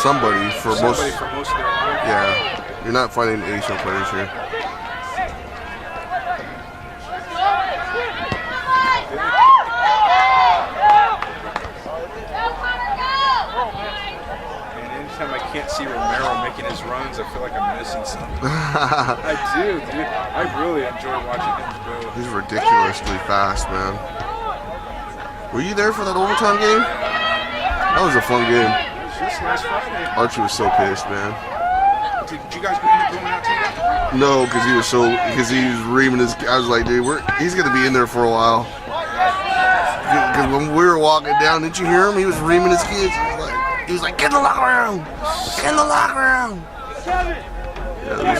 somebody for most of their life. Yeah, you're not fighting AHL players here. Anytime I can't see Romero making his runs, I feel like I'm missing something. I do, dude. I really enjoy watching him go. He's ridiculously fast, man. Were you there for that overtime game? That was a fun game. It was just last Friday. Archie was so pissed, man. Did you guys end up going out to that? No, because he was reaming his. I was like, dude, he's gonna be in there for a while. Because when we were walking down, didn't you hear him? He was reaming his kids. He was like, get in the locker room! Get in the locker room! Yeah,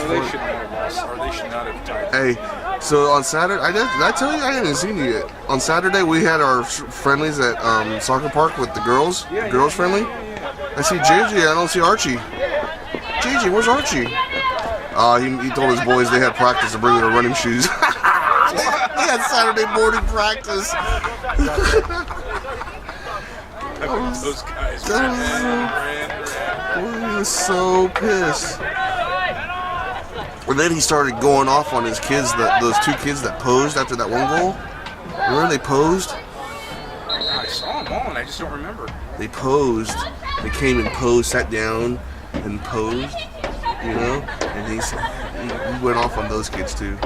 they should not have lost, or they should not have tied. Hey, so on Saturday, did I tell you? I hadn't seen you yet. On Saturday, we had our friendlies at soccer park with the girls. Girls friendly. I see JJ. I don't see Archie. JJ, where's Archie? He told his boys they had practice to bring their running shoes. They had Saturday morning practice. Those guys He was so pissed. And then he started going off on his kids, those two kids that posed after that one goal. Remember they posed? I saw them all and I just don't remember. They posed. They came and posed, sat down and posed, you know? And he went off on those kids too.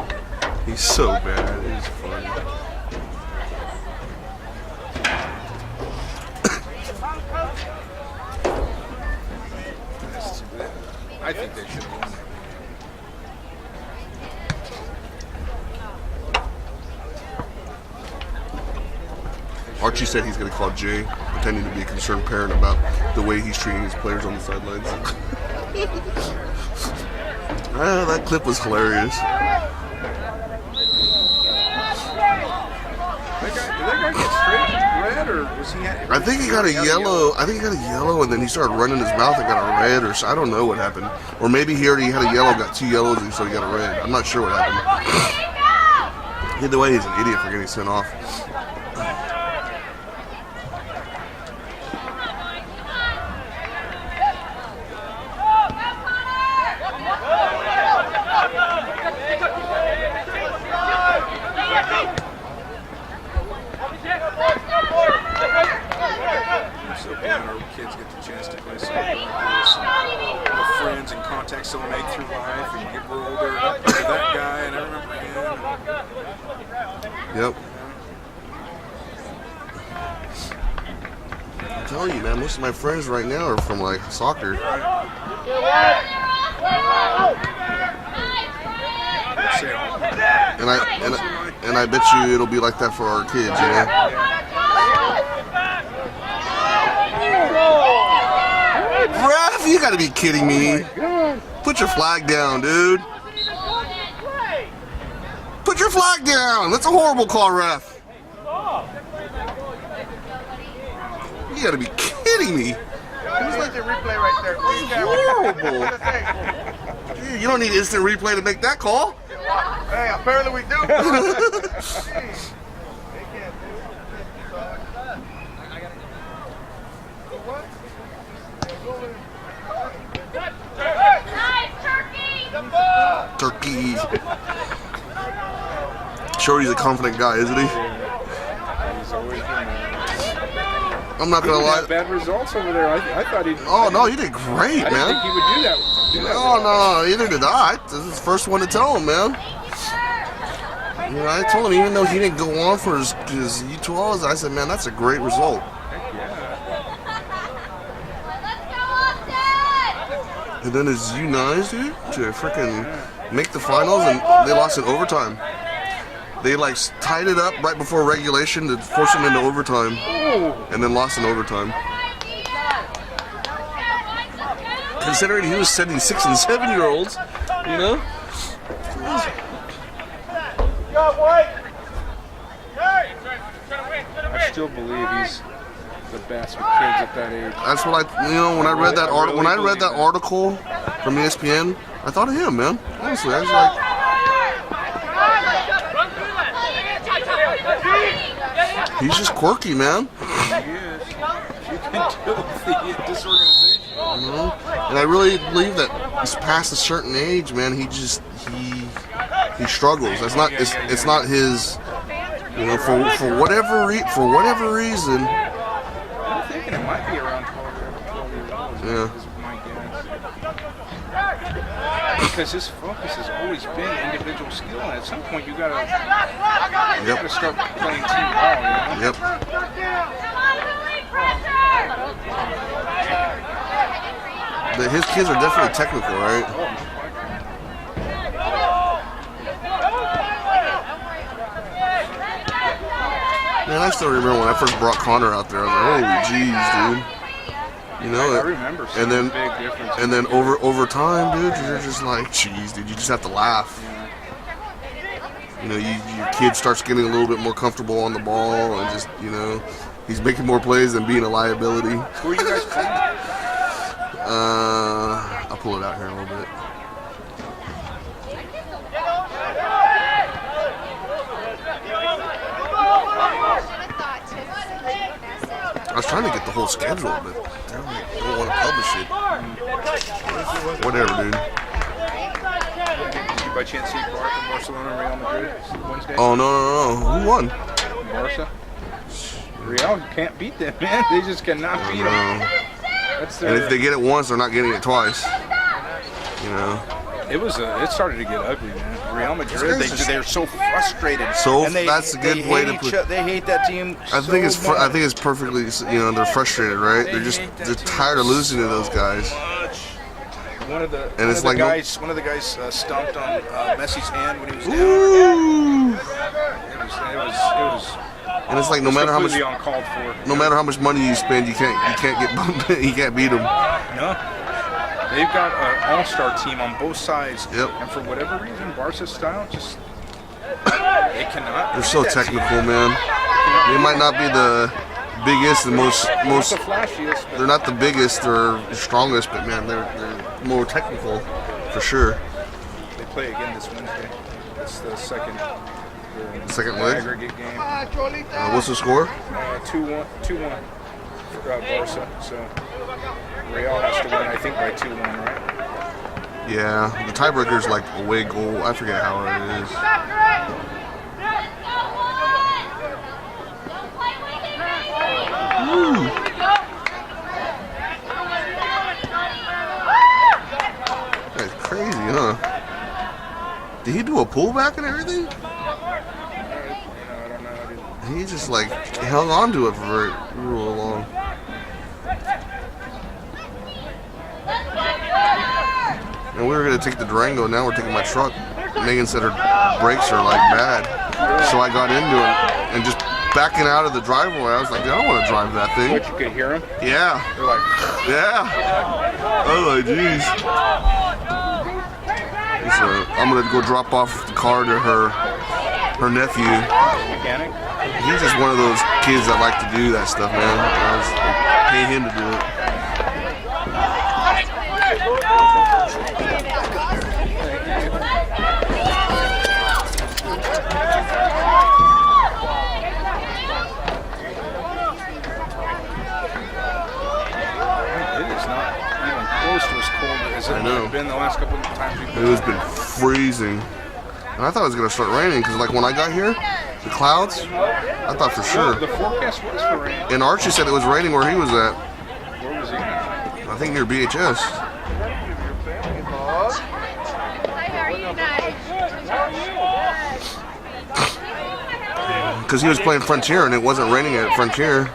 He's so bad. It was funny. I think they should have won. Archie said he's going to call Jay, pretending to be a concerned parent about the way he's treating his players on the sidelines. That clip was hilarious. Did that guy get straight red, or was he? I think he got a yellow. I think he got a yellow, and then he started running his mouth and got a red, or I don't know what happened. Or maybe he already had a yellow, got two yellows, and so he got a red. I'm not sure what happened. Either way, he's an idiot for getting sent off. So glad our kids get the chance to play something like this. The friends and contacts they'll make through life, and get older. I remember that guy, and I remember him. Yep. I'm telling you, man, most of my friends right now are from like soccer. And I bet you it'll be like that for our kids, you know. Ref, you gotta be kidding me. Put your flag down, dude. Put your flag down. That's a horrible call, ref. You gotta be kidding me. Horrible. Dude, you don't need instant replay to make that call. Hey, apparently we do. Turkey. Shorty's a confident guy, isn't he? He's always been that. I'm not gonna lie. Bad results over there. I thought he'd. Oh no, you did great, I didn't man. think he would do that. No, neither did I. This is the first one to tell him, man. You know, I told him even though he didn't go on for his U12s, I said, man, that's a great result. Heck yeah. And then his U9s, dude, to freaking make the finals, and they lost in overtime. They like tied it up right before regulation to force them into overtime, and then lost in overtime. Considering he was sending 6- and 7-year-olds, you know. I still believe he's the best with kids at that age. That's what when I read that article from ESPN, I thought of him, man. Honestly, I was like, he's just quirky, man. He is. You can tell the disorganization. You know? And I really believe that he's past a certain age, man. He struggles. That's not. It's not his. You know, for whatever reason. I'm thinking it might be around 12 years old. Yeah. Is my guess. Because his focus has always been individual skill, and at some point you gotta start playing team ball. You know? Yep. But his kids are definitely technical, right? Man, I still remember when I first brought Connor out there. I was like, "Holy jeez, dude!" You know. I remember seeing a big difference. And then over time, dude, you're just like, "Jeez, dude," you just have to laugh. You know, your kid starts getting a little bit more comfortable on the ball, and just, you know, he's making more plays than being a liability. Who are you guys playing? I'll pull it out here a little bit. I was trying to get the whole schedule, but they don't want to publish it. Whatever, dude. Did you by chance see Barcelona and Real Madrid Wednesday? Oh, no. Who won? Barca. Real can't beat them, man. They just cannot beat them. And if they get it once, they're not getting it twice. You know. It started to get ugly, man. Real Madrid, they're so frustrated. That's a good way to put it. They hate that team. I think it's perfectly. You know, they're frustrated, right? They're tired of losing to those guys. One of the guys stomped on Messi's hand when he was down. Ooh. It was. And it's like no matter how much money you spend, you can't beat them. No. They've got an all-star team on both sides, and for whatever reason, Barca's style just they cannot. They're so technical, man. They might not be the biggest and most. The flashiest. They're not the biggest or strongest, but man, they're more technical for sure. They play again this Wednesday. It's the second leg. Aggregate game. What's the score? 2-1 for Barca. So Real has to win, I think, by 2-1, right? Yeah, the tiebreaker's like away goal. I forget how it is. Woo. That's crazy, huh? Did he do a pullback and everything? I don't know. He just like hung on to it for real long. And we were gonna take the Durango. Now we're taking my truck. Megan said her brakes are like bad, so I got into it and just backing out of the driveway. I was like, I don't want to drive that thing. But you could hear them? Yeah. They're like, yeah. I was like, jeez. So I'm gonna go drop off the car to her nephew. Mechanic? He's just one of those kids that like to do that stuff, man. I was pay him to do it. I know. Been the last couple of times it has been freezing, and I thought it was gonna start raining because, like, when I got here, the clouds. I thought for sure. The forecast was for rain. And Archie said it was raining where he was at. Where was he? I think near BHS. Because he was playing Frontier and it wasn't raining at Frontier.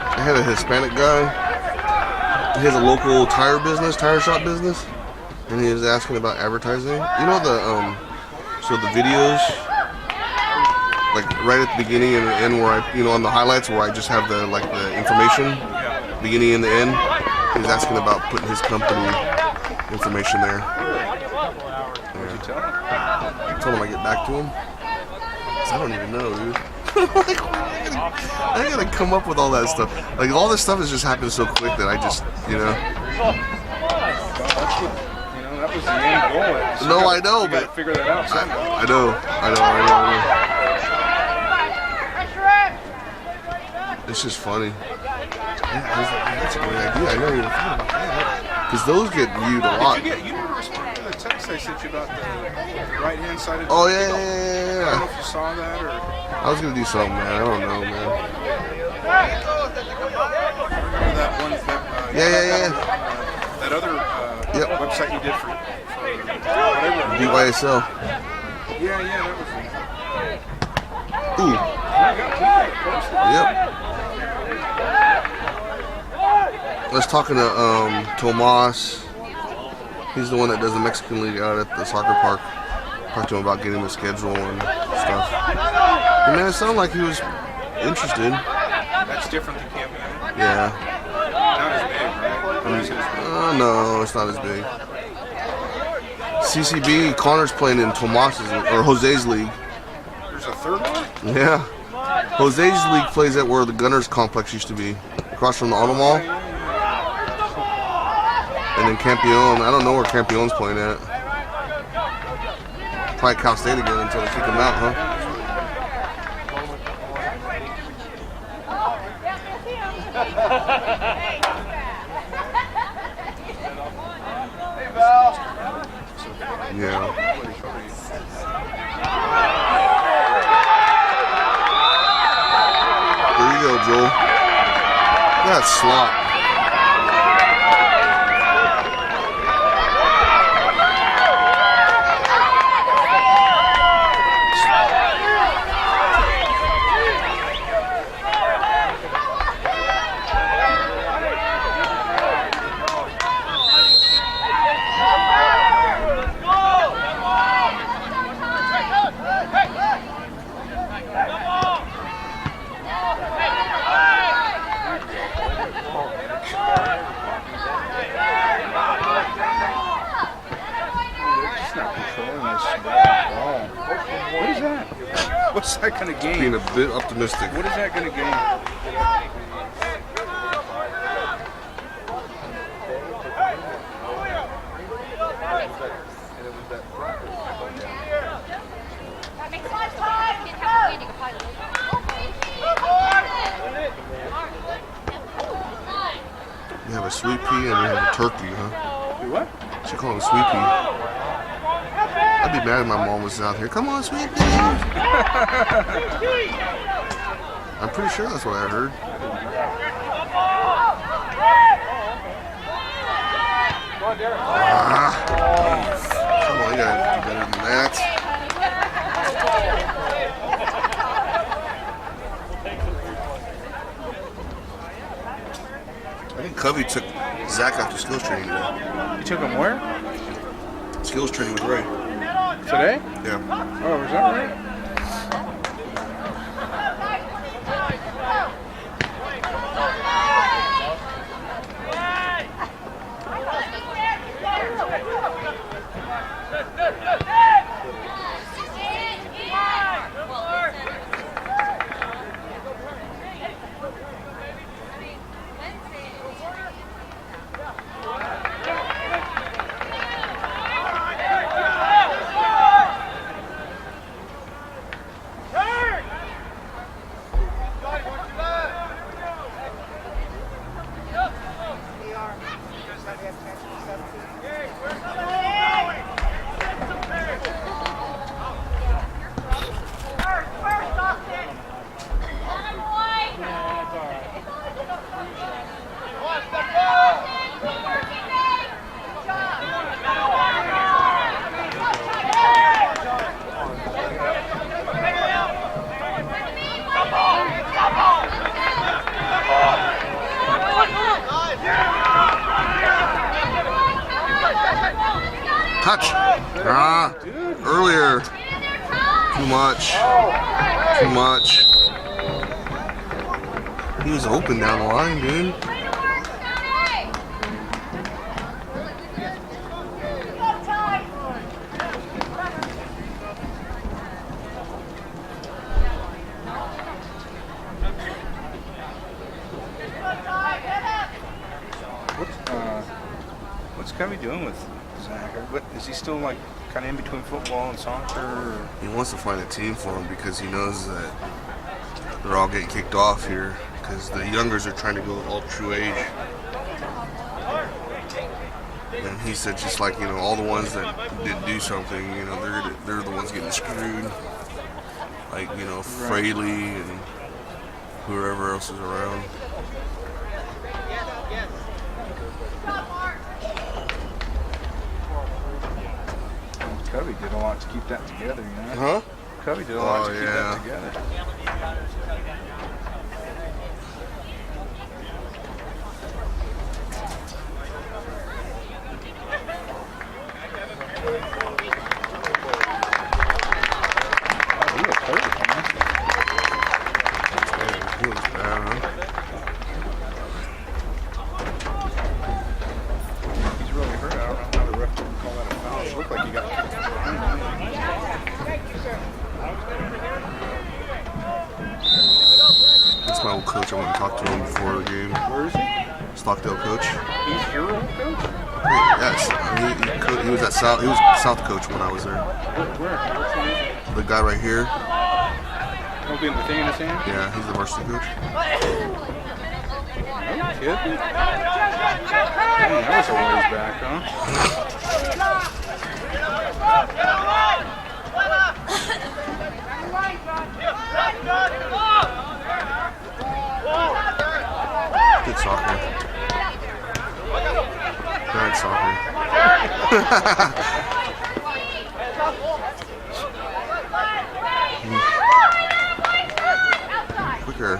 I had a Hispanic guy. He has a local tire shop business, and he was asking about advertising. You know so the videos, like right at the beginning and the end, where I, on the highlights where I just have the information, beginning and the end. He was asking about putting his company information there. What'd you tell him? I told him I'd get back to him. 'Cause I don't even know, dude. Like, I gotta come up with all that stuff. Like, all this stuff has just happened so quick that I just, you know. Well, that's what, you know, that was the end goal. So No, I know, you gotta but figure that out somehow. I know. It's just funny. Yeah, that's a great idea. I never even thought about that. Because those get viewed a lot. You didn't respond to the text I sent you about the right-hand side of the Oh, I don't know yeah. if you saw that or... I was gonna do something, man. I don't know, man. Remember that one, Yeah. that other website you did for whatever. BYSL. Yeah, that was it. Ooh. Yep. I was talking to Tomas. He's the one that does the Mexican League out at the soccer park. Talked to him about getting the schedule and stuff. And man, it sounded like he was interested. That's different than camping. Yeah. Not as big, right? Or is it as big? No, it's not as big. CCB, Connor's playing in Tomas's or Jose's league. There's a third one? Yeah. Jose's league plays at where the Gunners complex used to be, across from the Auto Mall. And then Campeon, I don't know where Campion's playing at. Probably Cal State again until they kick him out, huh? Yeah. There you go, Joel. That slot. What's that going to gain? Being a bit optimistic. What is that going to gain? You have a sweet pea and you have a turkey, huh? You what? She called him sweet pea. I'd be mad if my mom was out here. Come on, sweet pea. I'm pretty sure that's what I heard. Come on, you gotta do better than that. I think Covey took Zach out to skills training today. You took him where? Skills training with Ray. Today? Yeah. Oh, is that right? Touch. Earlier. Too much. Too much. He was open down the line, dude. What's Covey doing with Zach? What is he still like, kind of in between football and soccer? Or? He wants to find a team for him because he knows that they're all getting kicked off here because the youngers are trying to go all true age. And he said just like, all the ones that didn't do something, they're the ones getting screwed. Like, Fraley and whoever else is around. Covey did a lot to keep that together, Huh? Covey did a lot to keep that together. That's my old coach. I went and talked to him before the game. Where is he? Stockdale coach. He's your old coach? Yes. He was at South. He was South coach when I was there. Where? The guy right here. Won't be in the thing in his hand? Yeah, he's the varsity coach. No kidding. Dang, that was a ways back, huh? Good soccer. Bad soccer. Quicker.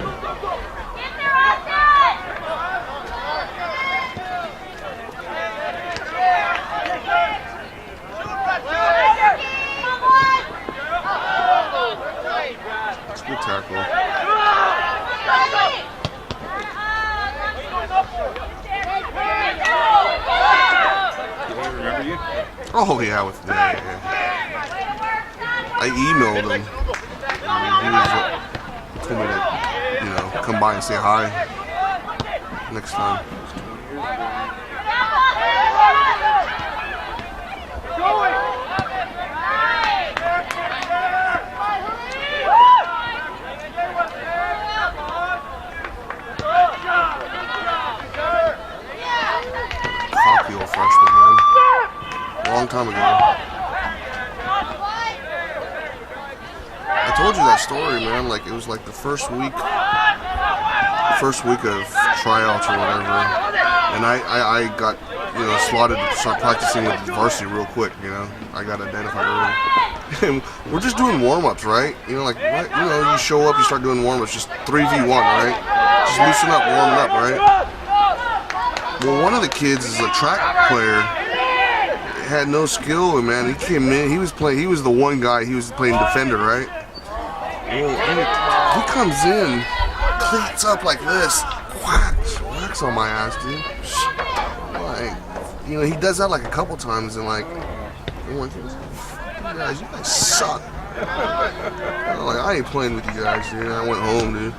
It's a good tackle. Remember you? Oh yeah, yeah. I emailed him. He told me to, come by and say hi next time. Cocky old freshman, man. A long time ago. I told you that story, man. Like, it was like the first week of tryouts or whatever, and I got slotted to start practicing with the varsity real quick. I got identified early. And we're just doing warm-ups, right? You show up, you start doing warm-ups, just 3v1, right? Just loosen up, warming up, right? Well, one of the kids is a track player. Had no skill, and man, he came in. He was the one guy. He was playing defender, right? Well, he comes in, cleats up like this, whacks on my ass, dude. Like, he does that like a couple times, and like, I'm like, you guys suck. I ain't playing with you guys, dude. I went home, dude.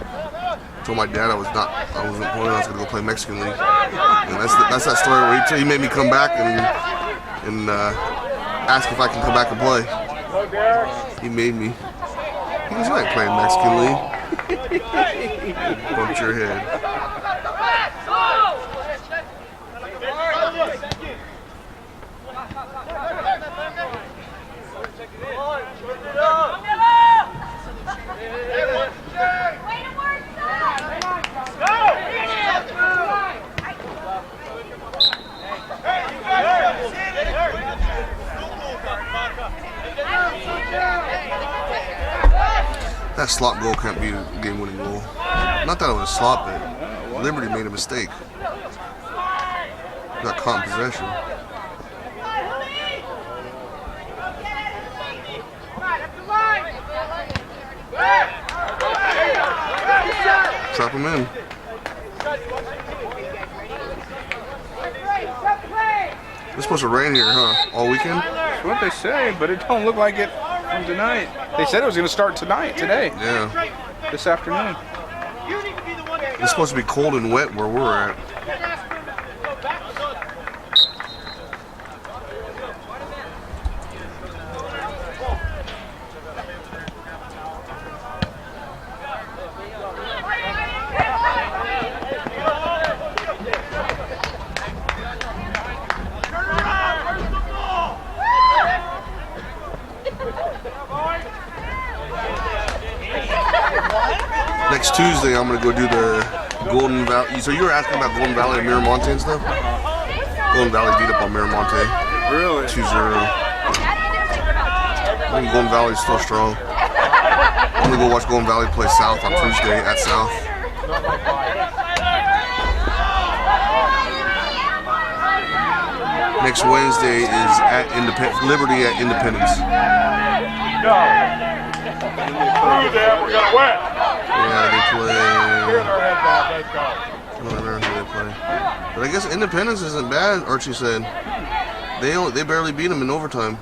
Told my dad I wasn't playing. I was gonna go play Mexican League, and that's that story where he made me come back and ask if I can come back and play. He made me. He goes, "You ain't playing Mexican League." Bumped your head. That slot goal can't be a game-winning goal. Not that it was a slot, but Liberty made a mistake. Got caught in possession. Trap him in. It's supposed to rain here, huh? All weekend? That's what they say, but it don't look like it from tonight. They said it was going to start today. Yeah. This afternoon. It's supposed to be cold and wet where we're at. Tuesday, I'm gonna go do the Golden Valley. So you were asking about Golden Valley and Miramonte and stuff? Golden Valley beat up on Miramonte. Really? 2-0. I think Golden Valley's still strong. I'm gonna go watch Golden Valley play South on Tuesday at South. Next Wednesday is at Liberty at Independence. Through there, we're gonna win. Yeah, they play. Here's our heads off. Let's go. I don't remember who they play. But I guess Independence isn't bad, Archie said. They barely beat them in overtime.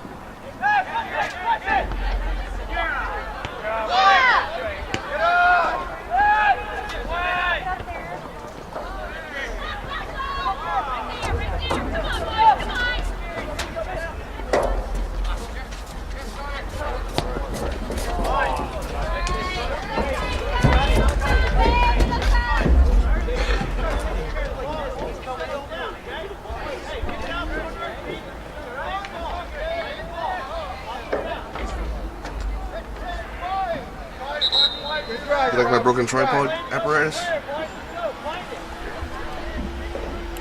You like my broken tripod apparatus?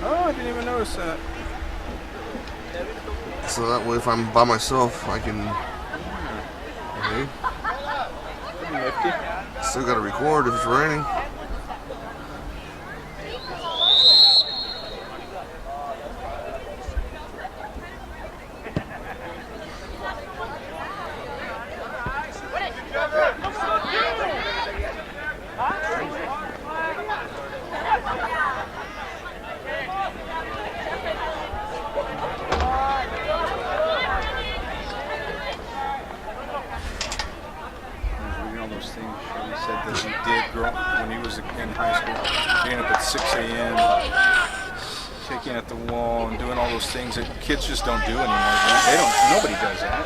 Oh, I didn't even notice that. So that way if I'm by myself, I can... Okay. Pretty nifty. Still gotta record if it's raining. At the wall and doing all those things that kids just don't do anymore. They don't. Nobody does that.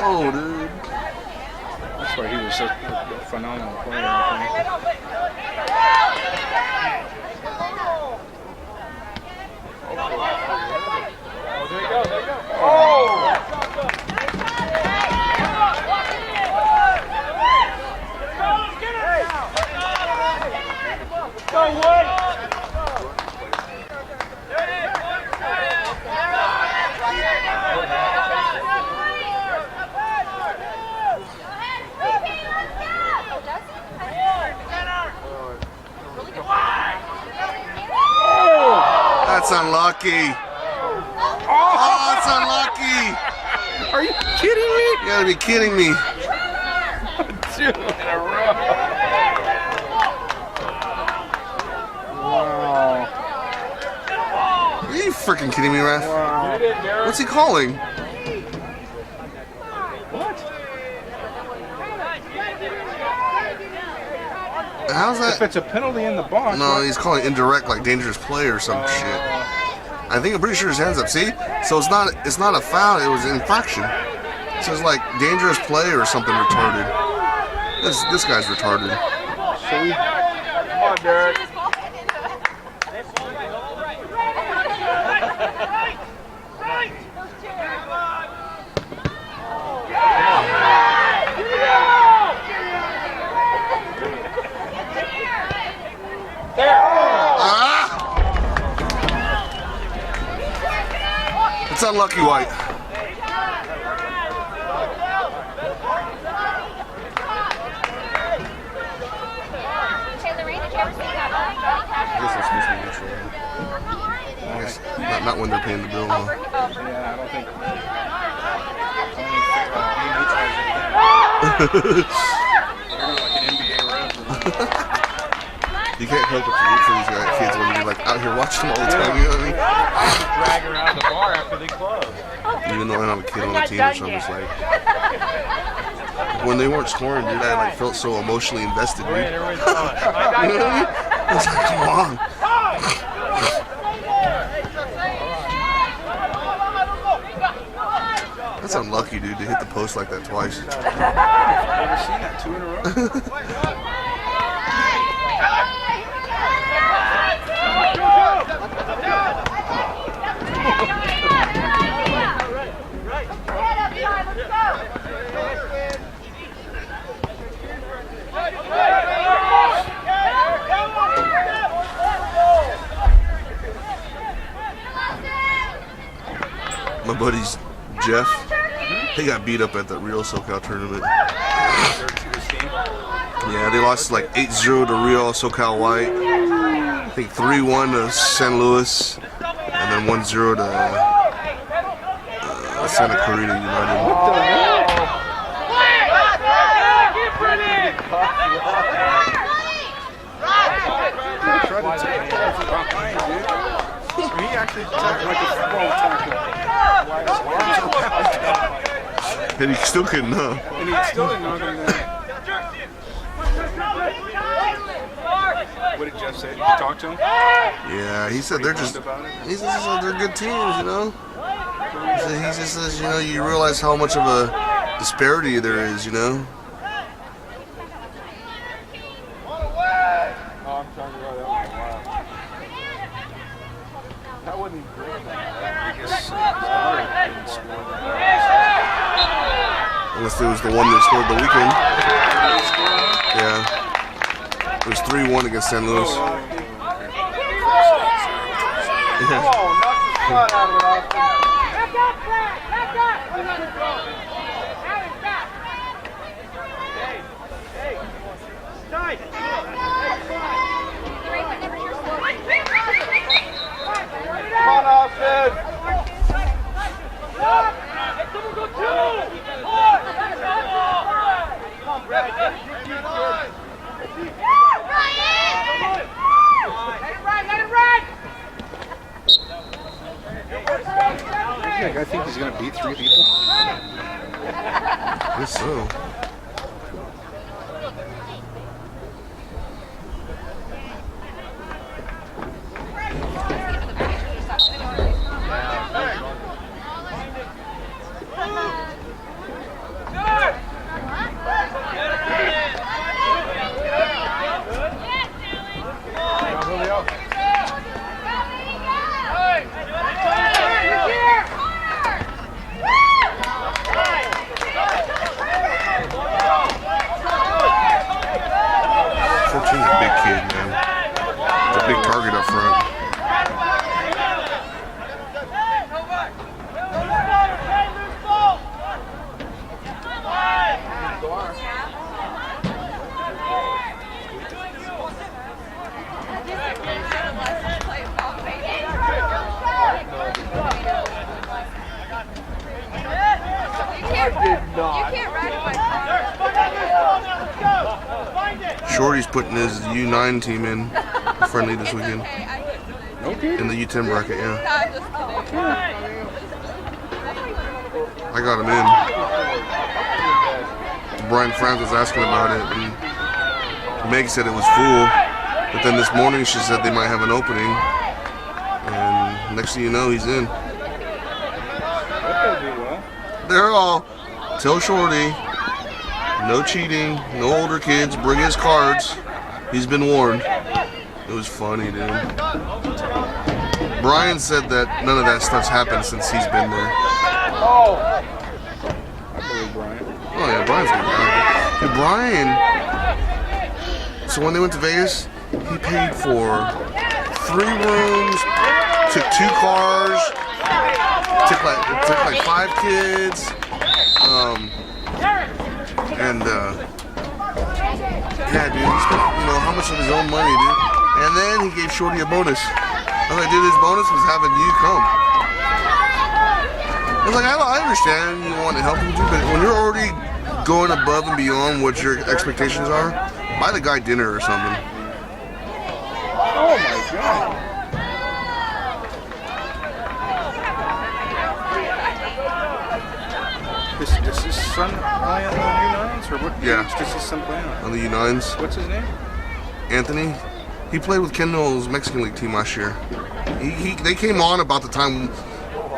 Oh, dude. That's why he was such a phenomenal player. I think. Oh, there you go. There you go. Oh! Go, Wood! That's unlucky. Oh, that's unlucky. Are you kidding me? You gotta be kidding me. 2 in a row. Wow. Are you freaking kidding me, ref? Wow. What's he calling? What? How's that? If it's a penalty in the box. No, he's calling indirect, like dangerous play or some shit. I'm pretty sure his hands up. See, so it's not a foul. It was an infraction. So it's like dangerous play or something retarded. This guy's retarded. Come on, Derek. It's unlucky, White. I guess not when they're paying the bill, huh? Yeah, I don't think. Like an NBA ref. You can't help but to root for these kids when you're like out here watching them all the time. You know what I mean? Drag her out of the bar after they close. Even though I have a kid on the team or something, it's like when they weren't scoring, dude, I like felt so emotionally invested, dude. You know what I mean? It's like, come on. That's unlucky, dude, to hit the post like that twice. I've never seen that 2 in a row. My buddy's Jeff. He got beat up at that Real SoCal tournament. Yeah, they lost like 8-0 to Real SoCal White. I think 3-1 to San Luis, and then 1-0 to Santa Clarita United. He actually attacked like a football tackle. And he still couldn't, huh? And he still didn't know him there. What did Jeff say? Did you talk to him? Yeah, he said they're just. He says they're good teams, you know. He just says, you know, you realize how much of a disparity there is, you know. That wouldn't be great. Unless it was the one that scored the weekend. Yeah. It was 3-1 against San Luis. Oh, knock the shot out of it, Austin. Come on, Austin. I think he's going to beat 3 people. I guess so. He's a big kid, man. He's a big target up front. Shorty's putting his U9 team in friendly this weekend. In the U10 bracket, yeah. I got him in. Brian Franz was asking about it, and Meg said it was full. But then this morning she said they might have an opening. And next thing you know, he's in. They're all, tell Shorty, no cheating, no older kids, bring his cards. He's been warned. It was funny, dude. Brian said that none of that stuff's happened since he's been there. I believe Brian. Oh yeah, Brian's good guy. Dude, Brian, so when they went to Vegas, he paid for 3 rooms, took 2 cars, took like 5 kids, and yeah, dude, he spent, you know, how much of his own money, dude. And then he gave Shorty a bonus. I was like, dude, his bonus was having you come. I was like, I understand you want to help him too, but when you're already going above and beyond what your expectations are, buy the guy dinner or something. Oh my God. Does his son play on the U9s, or what? Yeah. Does his son play on? On the U9s. What's his name? Anthony. He played with Kendall's Mexican League team last year. They came on about the time,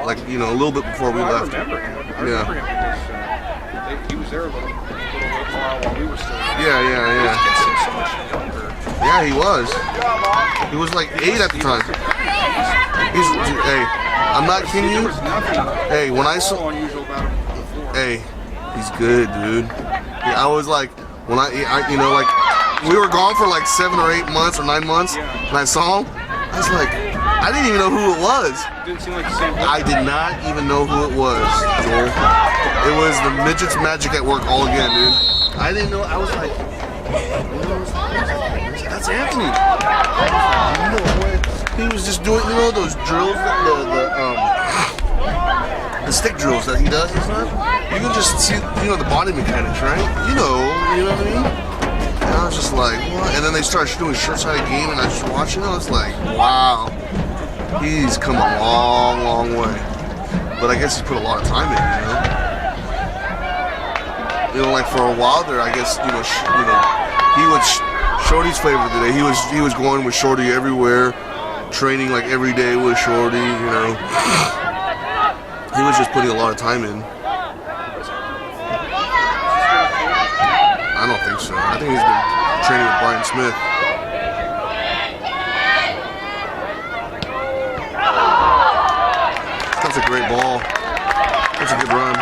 like, you know, a little bit before we left. I remember him. I remember him because he was there a little while we were still there. Yeah. He seems so much younger. Yeah, he was. He was like 8 at the time. Hey, I'm not kidding you. Hey, when I saw, unusual about him before. hey, he's good, dude. Yeah, I was like, when I you know, like, we were gone for like 7 or 8 months or 9 months, and I saw him. I was like, I didn't even know who it was. Didn't seem like the same. I did not even know who it was, Joel. It was the Midgets Magic at Work all again, dude. I didn't know. I was like, that's Anthony. No way. He was just doing, you know, those drills, the stick drills that he does and stuff. You can just see, you know, the body mechanics, right? You know what I mean? And I was just like, what? And then they started doing short-sided game, and I was just watching it. I was like, wow, he's come a long, long way. But I guess he's put a lot of time in, you know. You know, like for a while there, I guess, you know, he was Shorty's favorite today. He was going with Shorty everywhere, training like every day with Shorty, you know. He was just putting a lot of time in. I don't think so. I think he's been training with Brian Smith. That's a great ball. That's a good run.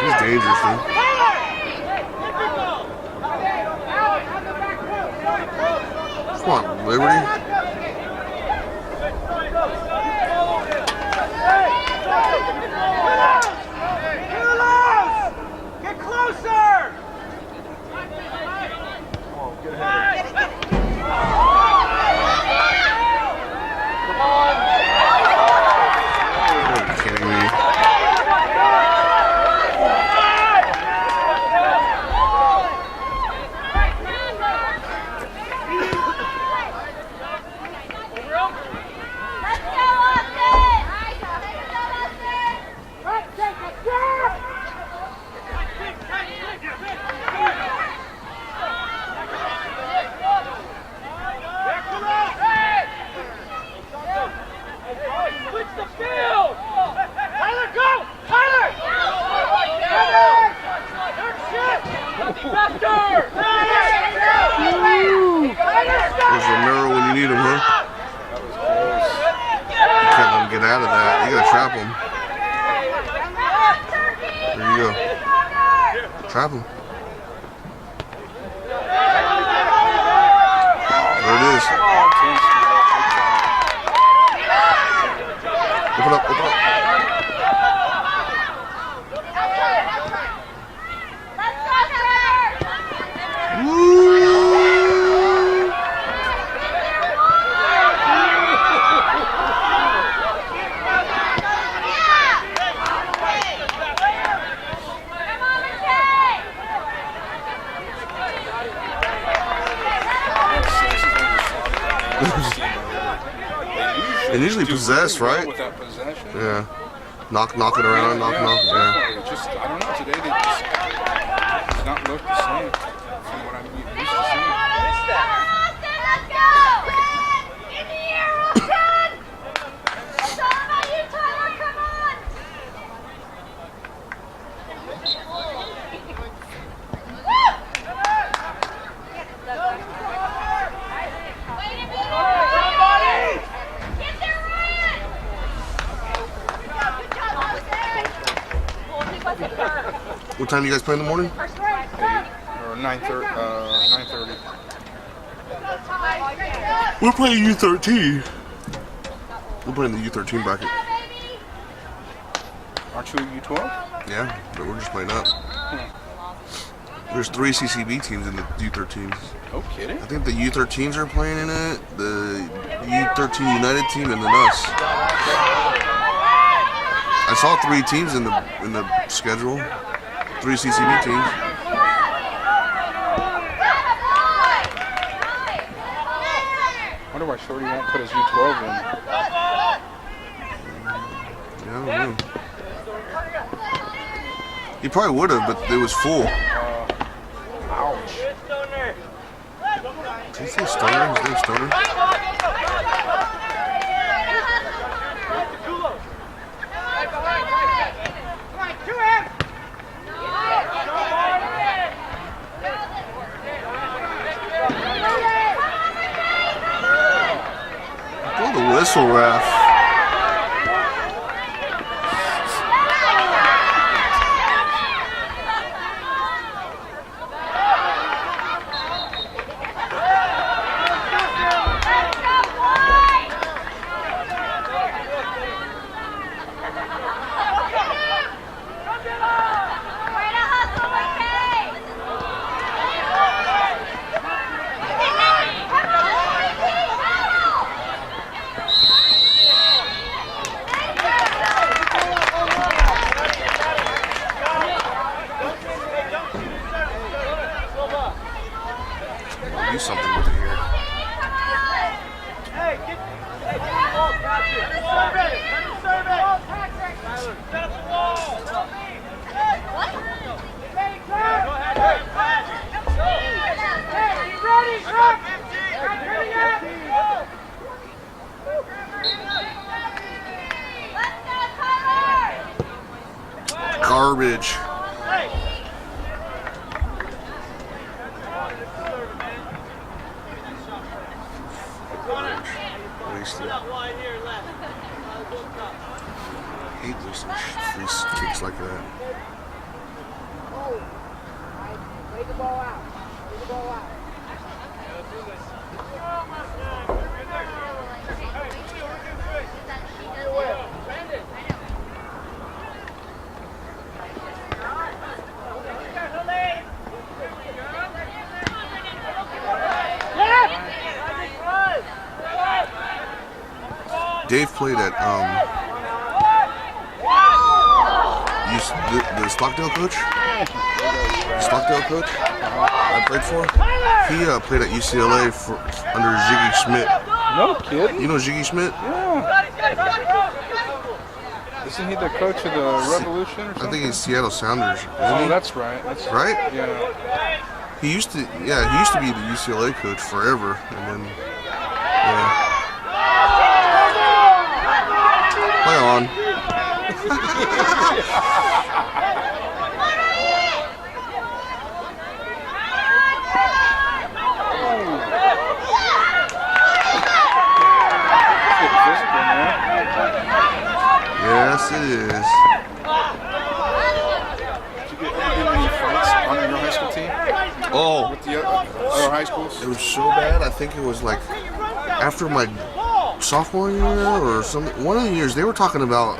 He's dangerous, dude. Come on, Liberty. Get closer! Are you kidding me? There's Romero when you need him, huh? You can't let him get out of that. You gotta trap him. There you go. Trap him. There it is. Open up, open up. And usually possess, right? Without possession. Yeah. Knock it around, knock. Yeah. Just, I don't know, today they just does not look the same from what I'm used to seeing. What time do you guys play in the morning? 9:30. We're playing U13. We're playing the U13 bracket. Aren't you U12? Yeah, but we're just playing up. There's 3 CCB teams in the U13s. No kidding. I think the U13s are playing in it, the U13 United team, and then us. I saw 3 teams in the schedule. 3 CCB teams. I wonder why Shorty won't put his U12 in. Yeah, I don't know. He probably would have, but it was full. Ouch. Did he say Stoner? His name's Stoner? Oh, the whistle ref. garbage. Wasted. Hate wasting free kicks like that. Take the ball out. Take the ball out. Dave played at the Stockdale coach. Stockdale coach I played for. He played at UCLA under Ziggy Schmidt. No kidding. You know Ziggy Schmidt? Yeah. Isn't he the coach of the Revolution or something? I think he's Seattle Sounders. Oh, that's right. That's right. Yeah. He used to be the UCLA coach forever, and then yeah. Play on. Yes, it is. Did you ever get any fights on your high school team? Oh, With the other high schools? it was so bad. I think it was like after my sophomore year or something. One of the years they were talking about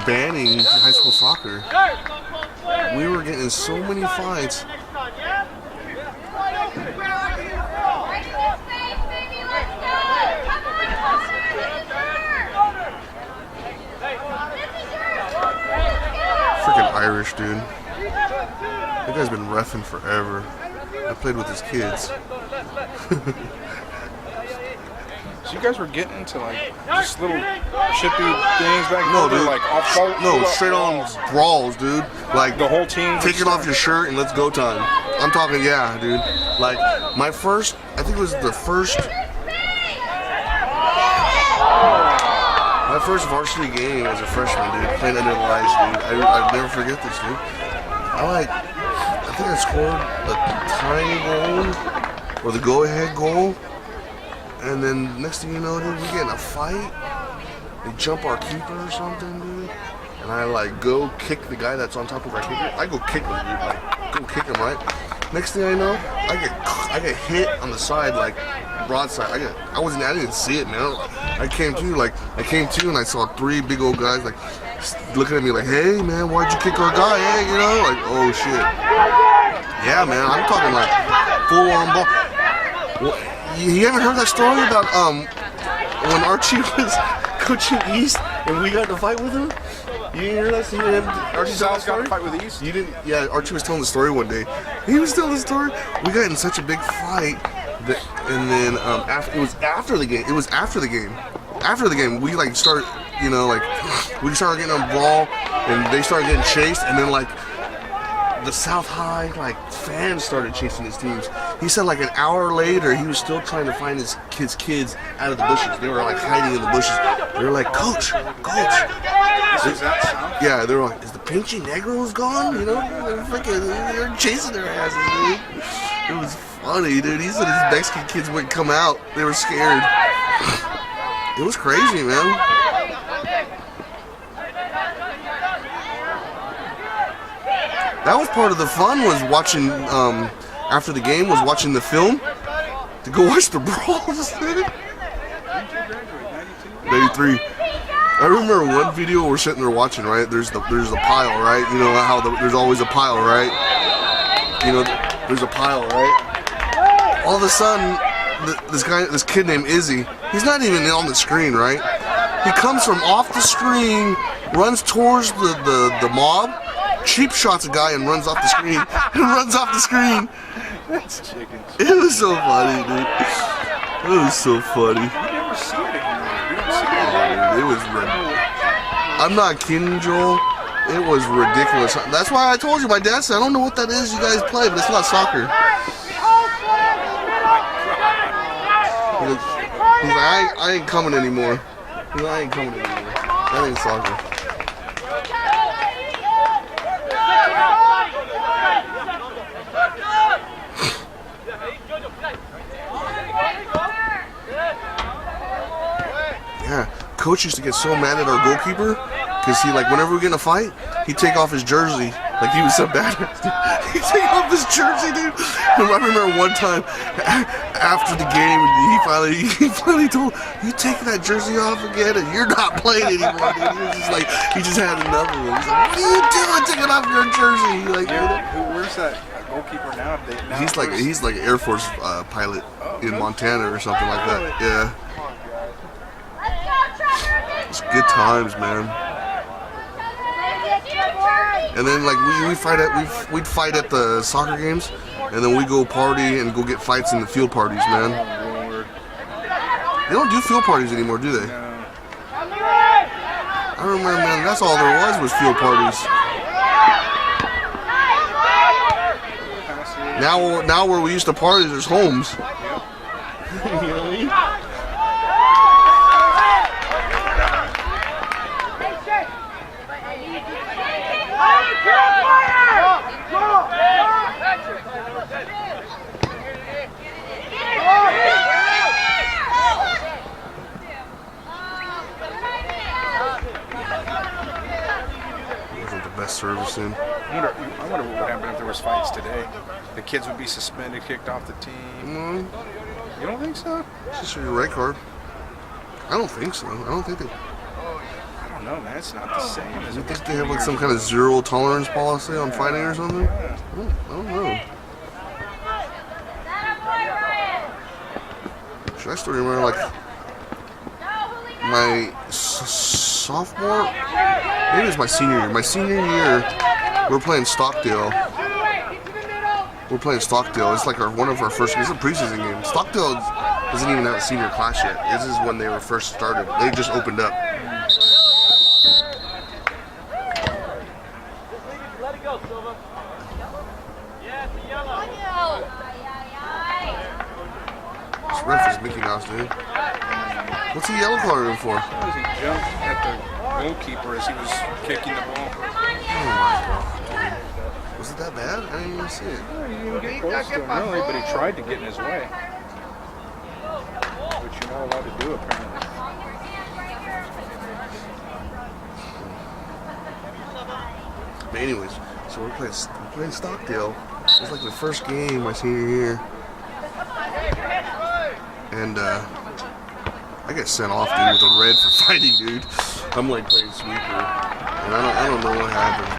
banning high school soccer. We were getting in so many fights. Freaking Irish dude. That guy's been reffing forever. I played with his kids. So you guys were getting into like just little chippy things back No, then? dude. Like off No, straight on brawls, dude. Like the whole team. take it off your shirt and let's go time. I'm talking, yeah, dude. Like my first, I think it was the first. My first varsity game as a freshman, dude, playing under the lights, dude. I'll never forget this, dude. I think I scored a tying goal or the go-ahead goal, and then next thing you know, dude, we get in a fight. They jump our keeper or something, dude, and I like go kick the guy that's on top of our keeper. I go kick him, dude, like go kick him, right? Next thing I know, I get hit on the side like broadside. I didn't see it, man. I came to and I saw three big old guys like looking at me like, hey man, why'd you kick our guy? Hey, you know, like, oh shit. Yeah, man, I'm talking like full on ball. Well, you haven't heard that story about when Archie was coaching East and we got in a fight with him? You didn't hear that? So Archie Sal's got in a fight with East? You didn't? Yeah, Archie was telling the story one day. He was telling the story. We got in such a big fight that, and then it was after the game. It was after the game. After the game, we like started, you know, like we started getting on ball, and they started getting chased, and then like the South High like fans started chasing his teams. He said like an hour later, he was still trying to find his kids out of the bushes. They were like hiding in the bushes. They were like, Coach. Yeah, they were like, is the Pinchy Negros gone? You know, they're chasing their asses, dude. It was funny, dude. He said his Mexican kids wouldn't come out. They were scared. It was crazy, man. That was part of the fun, was watching, after the game, was watching the film. To go watch the brawls, dude. 93. I remember one video we're sitting there watching, right? There's a pile, right? You know how there's always a pile, right? You know, there's a pile, right? All of a sudden, this kid named Izzy, he's not even on the screen, right? He comes from off the screen, runs towards the mob, cheap shots a guy and runs off the screen. That's chicken. It was so funny, dude. It was so funny. You never see it anymore. You don't see it. It was I'm not kidding, Joel. It was ridiculous. That's why I told you, my dad said, I don't know what that is you guys play, but it's not soccer. He's like, I ain't coming anymore. He's like, I ain't coming anymore. That ain't soccer. Yeah, coach used to get so mad at our goalkeeper because he, like, whenever we get in a fight, he'd take off his jersey. Like, he was so bad. He'd take off his jersey, dude. And I remember one time after the game, he finally told, "You take that jersey off again, and you're not playing anymore." Dude. He was just like, he just had enough of it. He's like, "What are you doing, taking off your jersey?" Like, Where's that goalkeeper now? he's like an Air Force pilot in Montana or something like that. Yeah. It's good times, man. And then like we'd fight at the soccer games, and then we go party and go get fights in the field parties, man. They don't do field parties anymore, do they? No. I remember, man. That's all there was field parties. Now where we used to party, there's homes. Really? Wasn't the best service in. I wonder what would happen if there was fights today. The kids would be suspended, kicked off the team. You don't think so? It's just your red card. I don't think so. I don't think they. I don't know, man. It's not the same as You it was think they have like some kind of zero tolerance policy on fighting or something? I don't know. Should I still remember like my sophomore? Maybe it was my senior year. My senior year, we're playing Stockdale. It's like one of our first. It's a preseason game. Stockdale doesn't even have a senior class yet. This is when they were first started. They just opened up. Let it go, Silva. Yeah, it's a yellow. This ref is Mickey Mouse, dude. What's he yellow carded him for? He jumped at the goalkeeper as he was kicking the ball. Oh my god. Was it that bad? I didn't even see it. He didn't get close to him, really, but he tried to get in his way. Which you're not allowed to do, apparently. But anyways, so we're playing Stockdale. It was like the first game my senior year. And I got sent off, dude, with a red for fighting, dude. I'm like playing sweeper. And I don't know what happened.